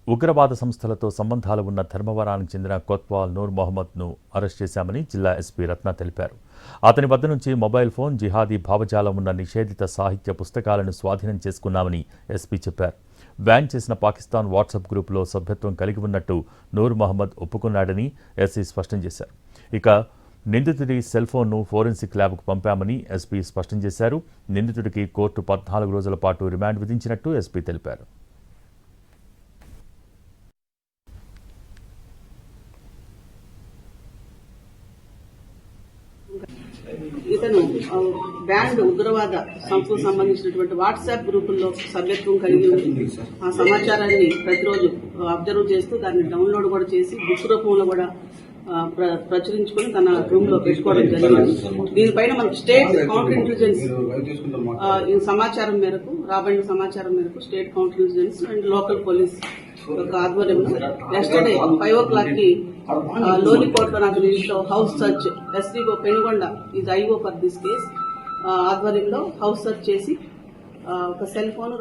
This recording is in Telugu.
ఉగ్రవాద సంస్థలతో సంబంధాలు ఉన్న ధర్మవరానికి చెందిన కొత్వాల్ నూర్ మొహమ్మద్ను అరెస్ట్ చేశామని జిల్లా ఎస్పీ రత్న తెలిపారు. అతని వద్ద నుంచి మొబైల్ ఫోన్, జిహాదీ భావజాలం ఉన్న నిషేధిత సాహిత్య పుస్తకాలను స్వాధీనం చేసుకున్నామని ఎస్పీ చెప్పారు. బ్యాన్ చేసిన పాకిస్తాన్ వాట్సాప్ గ్రూపులో సభ్యత్వం కలిగి ఉన్నట్టు నూర్ మొహమ్మద్ ఒప్పుకున్నాడని ఎస్పీ స్పష్టం చేశారు. ఇక నిందితుడి సెల్ ఫోన్ను ఫోరెన్సిక్ ల్యాబ్కు పంపామని ఎస్పీ స్పష్టం చేశారు. నిందితుడికి కోర్టు 14 రోజుల పాటు రిమాండ్ విధించినట్టు ఎస్పీ తెలిపారు. ఇతను బ్యాండ్ ఉగ్రవాద సంస్థకు సంబంధించినటువంటి వాట్సాప్ గ్రూపుల్లో సభ్యత్వం కలిగి ఉంది. ఆ సమాచారాన్ని ప్రతిరోజు అబ్జర్వ్ చేస్తూ దాన్ని డౌన్లోడ్ కూడా చేసి బుక్ రూపంలో కూడా ప్రచురించుకుని తన రూమ్ లో పెట్టుకోవడం జరిగింది. దీనిపైన మనకు స్టేట్ కౌంటర్ ఇంటెలిజెన్స్ సమాచారం మేరకు రాబడిన సమాచారం మేరకు state counter intelligence and local police యొక్క ఆధ్వర్యంలో ఎస్టర్డే 5 o'clock కి లోనికోట్ లో house search SDO Penugonda is IO for this case ఆధ్వర్యంలో హౌస్ సర్చ్ చేసి ఒక సెల్ ఫోన్